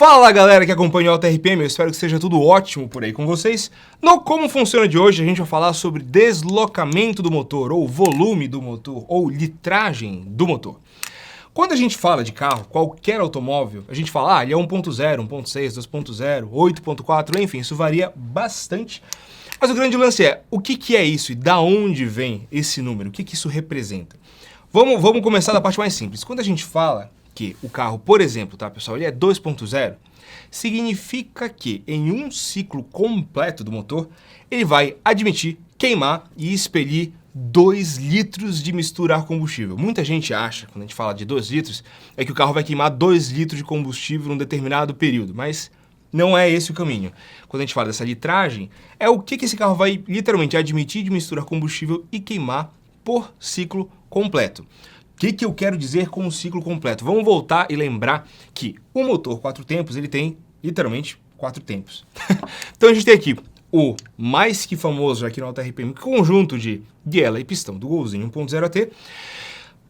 Fala galera que acompanha o Auto RPM, eu espero que seja tudo ótimo por aí com vocês. No Como Funciona de hoje a gente vai falar sobre deslocamento do motor, ou volume do motor, ou litragem do motor. Quando a gente fala de carro, qualquer automóvel, a gente fala, ele é 1.0, 1.6, 2.0, 8.4, enfim, isso varia bastante. Mas o grande lance é, o que é isso e da onde vem esse número? O que isso representa? Vamos começar da parte mais simples. Quando a gente fala que o carro, por exemplo, tá, pessoal, ele é 2.0, significa que em um ciclo completo do motor, ele vai admitir, queimar e expelir 2 litros de mistura ar combustível. Muita gente acha, quando a gente fala de 2 litros, é que o carro vai queimar 2 litros de combustível num determinado período, mas não é esse o caminho. Quando a gente fala dessa litragem, é o que esse carro vai literalmente admitir de misturar combustível e queimar por ciclo completo. O que eu quero dizer com o ciclo completo? Vamos voltar e lembrar que o motor 4 tempos, ele tem literalmente 4 tempos. Então a gente tem aqui o mais que famoso aqui no Auto RPM, conjunto de biela e pistão do Golzinho 1.0 AT.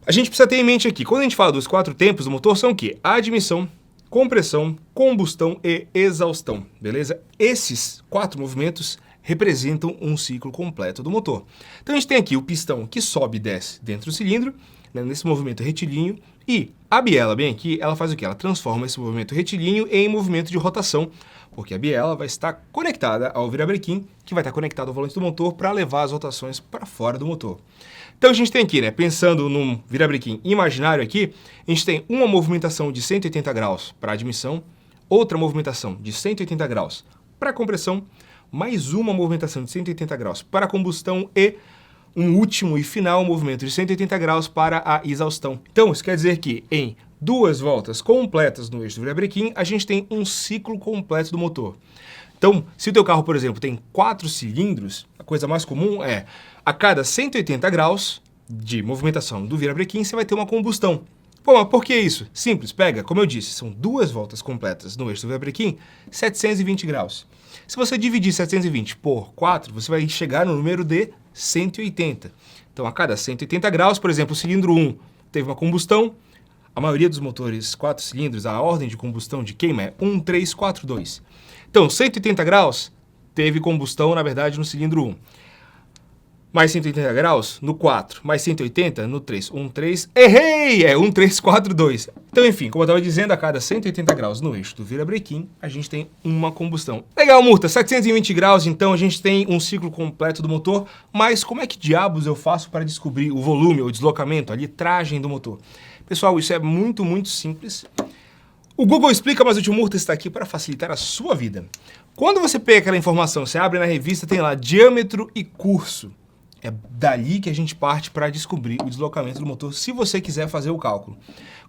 A gente precisa ter em mente aqui, quando a gente fala dos 4 tempos do motor, são o quê? Admissão, compressão, combustão e exaustão, beleza? Esses 4 movimentos representam um ciclo completo do motor. Então a gente tem aqui o pistão que sobe e desce dentro do cilindro, né, nesse movimento retilíneo, e a biela, bem aqui, ela faz o quê? Ela transforma esse movimento retilíneo em movimento de rotação, porque a biela vai estar conectada ao virabrequim, que vai estar conectado ao volante do motor para levar as rotações para fora do motor. Então a gente tem aqui, né, pensando num virabrequim imaginário aqui, a gente tem uma movimentação de 180 graus para admissão, outra movimentação de 180 graus para compressão, mais uma movimentação de 180 graus para combustão e um último e final movimento de 180 graus para a exaustão. Então, isso quer dizer que em 2 voltas completas no eixo do virabrequim, a gente tem um ciclo completo do motor. Então, se o teu carro, por exemplo, tem 4 cilindros, a coisa mais comum é, a cada 180 graus de movimentação do virabrequim, você vai ter uma combustão. Pô, mas por que isso? Simples, pega, como eu disse, são 2 voltas completas no eixo do virabrequim, 720 graus. Se você dividir 720 por 4, você vai chegar no número de 180. Então, a cada 180 graus, por exemplo, o cilindro 1 teve uma combustão, a maioria dos motores 4 cilindros, a ordem de combustão de queima é 1342. Então, 180 graus teve combustão, na verdade, no cilindro 1. Mais 180 graus no 4, mais 180 no 3. 13, errei! É 1342. Então, enfim, como eu estava dizendo, a cada 180 graus no eixo do virabrequim, a gente tem uma combustão. Legal, Murta, 720 graus, então a gente tem um ciclo completo do motor, mas como é que diabos eu faço para descobrir o volume, o deslocamento, a litragem do motor? Pessoal, isso é muito, muito simples. O Google explica, mas o tio Murta está aqui para facilitar a sua vida. Quando você pega aquela informação, você abre na revista, tem lá diâmetro e curso. É dali que a gente parte para descobrir o deslocamento do motor, se você quiser fazer o cálculo.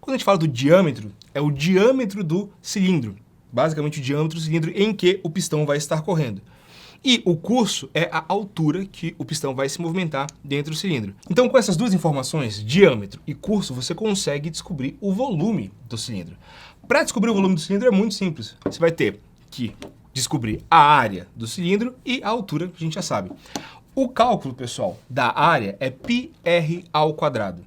Quando a gente fala do diâmetro, é o diâmetro do cilindro. Basicamente o diâmetro do cilindro em que o pistão vai estar correndo. E o curso é a altura que o pistão vai se movimentar dentro do cilindro. Então, com essas duas informações, diâmetro e curso, você consegue descobrir o volume do cilindro. Para descobrir o volume do cilindro é muito simples. Você vai ter que descobrir a área do cilindro e a altura, que a gente já sabe. O cálculo, pessoal, da área é πr ao quadrado.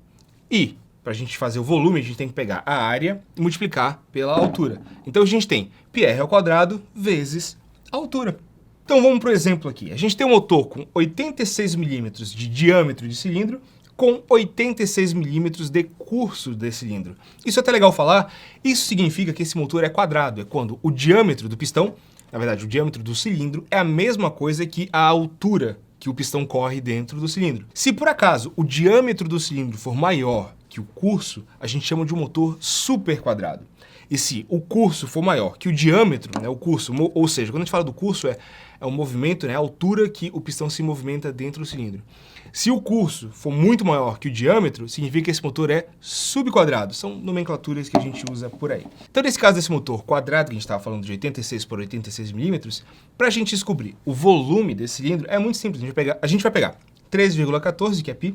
E, para a gente fazer o volume, a gente tem que pegar a área e multiplicar pela altura. Então, a gente tem πr ao quadrado vezes a altura. Então, vamos para o exemplo aqui. A gente tem um motor com 86 milímetros de diâmetro de cilindro com 86 milímetros de curso de cilindro. Isso é até legal falar. Isso significa que esse motor é quadrado. É quando o diâmetro do pistão, na verdade, o diâmetro do cilindro, é a mesma coisa que a altura que o pistão corre dentro do cilindro. Se por acaso o diâmetro do cilindro for maior que o curso, a gente chama de um motor super quadrado. E se o curso for maior que o diâmetro, né, o curso, ou seja, quando a gente fala do curso é o movimento, né, a altura que o pistão se movimenta dentro do cilindro. Se o curso for muito maior que o diâmetro, significa que esse motor é subquadrado. São nomenclaturas que a gente usa por aí. Então, nesse caso desse motor quadrado, que a gente estava falando de 86 por 86 milímetros, para a gente descobrir o volume desse cilindro, é muito simples. A gente vai pegar 13,14, que é π,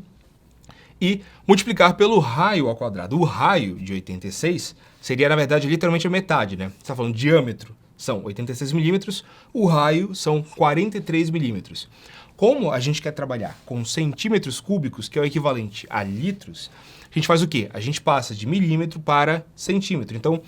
e multiplicar pelo raio ao quadrado. O raio de 86 seria, na verdade, literalmente a metade, né? Você está falando de diâmetro, são 86 milímetros, o raio são 43 milímetros. Como a gente quer trabalhar com centímetros cúbicos, que é o equivalente a litros, a gente faz o quê? A gente passa de milímetro para centímetro. Então,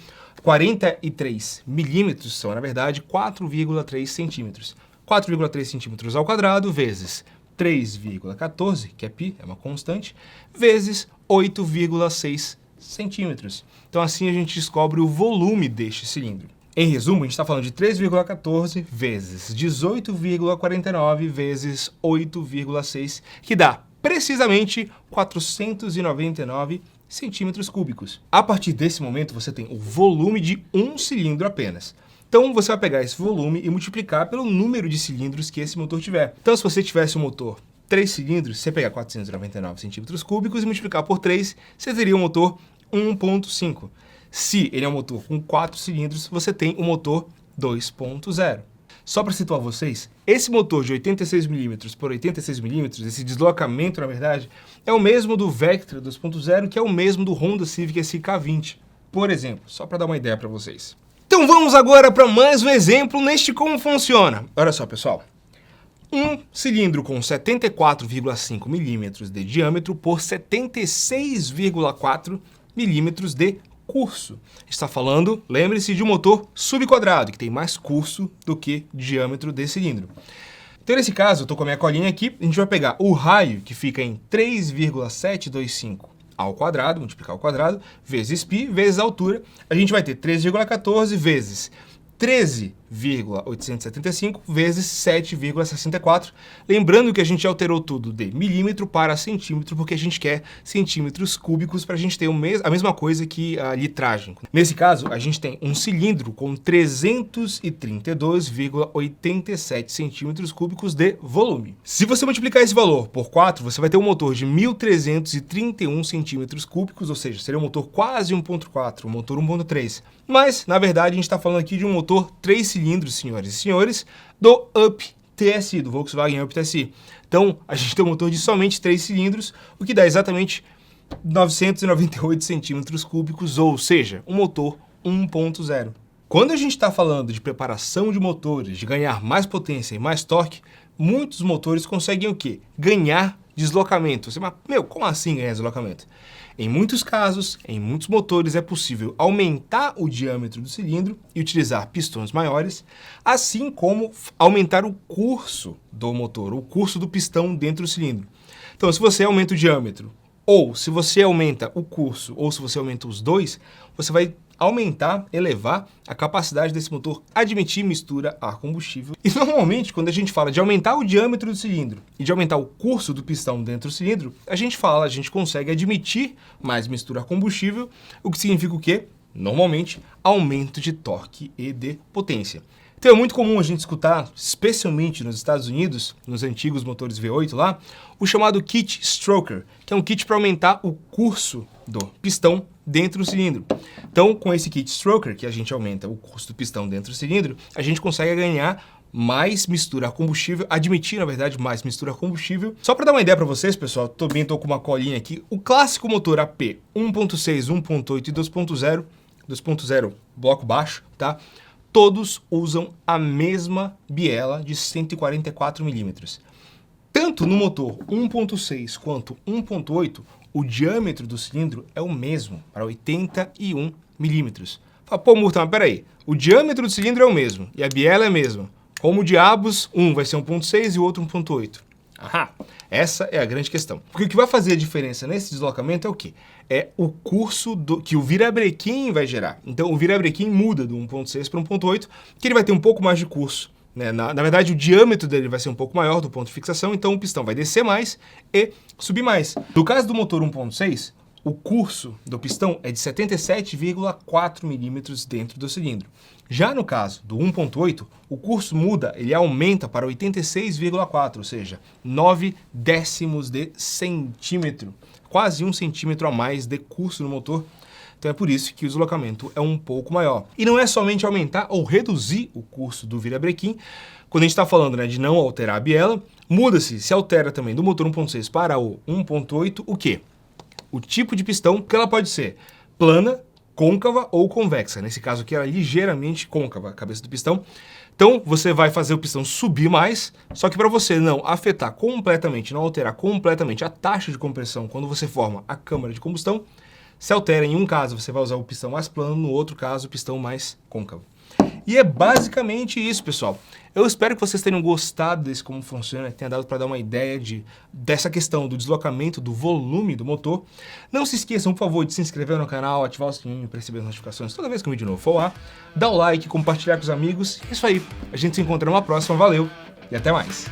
43 milímetros são, na verdade, 4,3 centímetros. 4,3 centímetros ao quadrado vezes 3,14, que é π, é uma constante, vezes 8,6 centímetros. Então assim a gente descobre o volume deste cilindro. Em resumo, a gente está falando de 3,14 vezes 18,49 vezes 8,6, que dá precisamente 499 centímetros cúbicos. A partir desse momento, você tem o volume de um cilindro apenas. Então, você vai pegar esse volume e multiplicar pelo número de cilindros que esse motor tiver. Então, se você tivesse um motor 3 cilindros, você pegar 499 centímetros cúbicos e multiplicar por 3, você teria um motor 1.5. Se ele é um motor com 4 cilindros, você tem um motor 2.0. Só para situar vocês, esse motor de 86 mm por 86 mm, esse deslocamento, na verdade, é o mesmo do Vectra 2.0, que é o mesmo do Honda Civic SK20, por exemplo, só para dar uma ideia para vocês. Então vamos agora para mais um exemplo neste como funciona. Olha só, pessoal. Um cilindro com 74,5 milímetros de diâmetro por 76,4 milímetros de curso. Está falando, lembre-se, de um motor subquadrado, que tem mais curso do que diâmetro de cilindro. Então, nesse caso, eu estou com a minha colinha aqui, a gente vai pegar o raio, que fica em 3,725 ao quadrado, multiplicar ao quadrado, vezes π, vezes a altura, a gente vai ter 3,14 vezes 13,875 vezes 7,64. Lembrando que a gente alterou tudo de milímetro para centímetro, porque a gente quer centímetros cúbicos para a gente ter a mesma coisa que a litragem. Nesse caso, a gente tem um cilindro com 332,87 centímetros cúbicos de volume. Se você multiplicar esse valor por 4, você vai ter um motor de 1.331 centímetros cúbicos, ou seja, seria um motor quase 1.4, um motor 1.3. Mas, na verdade, a gente está falando aqui de um motor 3 cilindros, senhoras e senhores, do Up TSI, do Volkswagen Up TSI. Então, a gente tem um motor de somente 3 cilindros, o que dá exatamente 998 centímetros cúbicos, ou seja, um motor 1.0. Quando a gente está falando de preparação de motores, de ganhar mais potência e mais torque, muitos motores conseguem o quê? Ganhar deslocamento. Você fala, meu, como assim ganhar deslocamento? Em muitos casos, em muitos motores, é possível aumentar o diâmetro do cilindro e utilizar pistões maiores, assim como aumentar o curso do motor, o curso do pistão dentro do cilindro. Então, se você aumenta o diâmetro, ou se você aumenta o curso, ou se você aumenta os dois, você vai aumentar, elevar a capacidade desse motor admitir mistura ar combustível. E normalmente, quando a gente fala de aumentar o diâmetro do cilindro e de aumentar o curso do pistão dentro do cilindro, a gente consegue admitir mais mistura ar combustível, o que significa o quê? Normalmente, aumento de torque e de potência. Então é muito comum a gente escutar, especialmente nos Estados Unidos, nos antigos motores V8 lá, o chamado kit stroker, que é um kit para aumentar o curso do pistão dentro do cilindro. Então, com esse kit stroker, que a gente aumenta o curso do pistão dentro do cilindro, a gente consegue ganhar mais mistura a combustível, admitir, na verdade, mais mistura a combustível. Só para dar uma ideia para vocês, pessoal, também estou com uma colinha aqui, o clássico motor AP 1.6, 1.8 e 2.0 bloco baixo, tá? Todos usam a mesma biela de 144 milímetros. Tanto no motor 1.6 quanto 1.8, o diâmetro do cilindro é o mesmo, para 81 milímetros. Fala, pô, Murta, mas peraí, o diâmetro do cilindro é o mesmo e a biela é a mesma. Como diabos, um vai ser 1.6 e o outro 1.8? Aham, essa é a grande questão. Porque o que vai fazer a diferença nesse deslocamento é o quê? É o curso que o virabrequim vai gerar. Então, o virabrequim muda do 1.6 para 1.8, que ele vai ter um pouco mais de curso, né? Na verdade, o diâmetro dele vai ser um pouco maior do ponto de fixação, então o pistão vai descer mais e subir mais. No caso do motor 1.6, o curso do pistão é de 77,4 milímetros dentro do cilindro. Já no caso do 1.8, o curso muda, ele aumenta para 86,4, ou seja, 9 décimos de centímetro. Quase 1 centímetro a mais de curso no motor. Então é por isso que o deslocamento é um pouco maior. E não é somente aumentar ou reduzir o curso do virabrequim. Quando a gente está falando, né, de não alterar a biela, muda-se, se altera também do motor 1.6 para o 1.8, o quê? O tipo de pistão, que ela pode ser plana, côncava ou convexa. Nesse caso aqui, ela é ligeiramente côncava, a cabeça do pistão. Então, você vai fazer o pistão subir mais, só que para você não afetar completamente, não alterar completamente a taxa de compressão quando você forma a câmara de combustão, se altera. Em um caso você vai usar o pistão mais plano, no outro caso o pistão mais côncavo. E é basicamente isso, pessoal. Eu espero que vocês tenham gostado desse como funciona, tenha dado para dar uma ideia dessa questão do deslocamento, do volume do motor. Não se esqueçam, por favor, de se inscrever no canal, ativar o sininho para receber as notificações toda vez que um vídeo novo for lá, dar o like, compartilhar com os amigos. É isso aí, a gente se encontra numa próxima, valeu e até mais!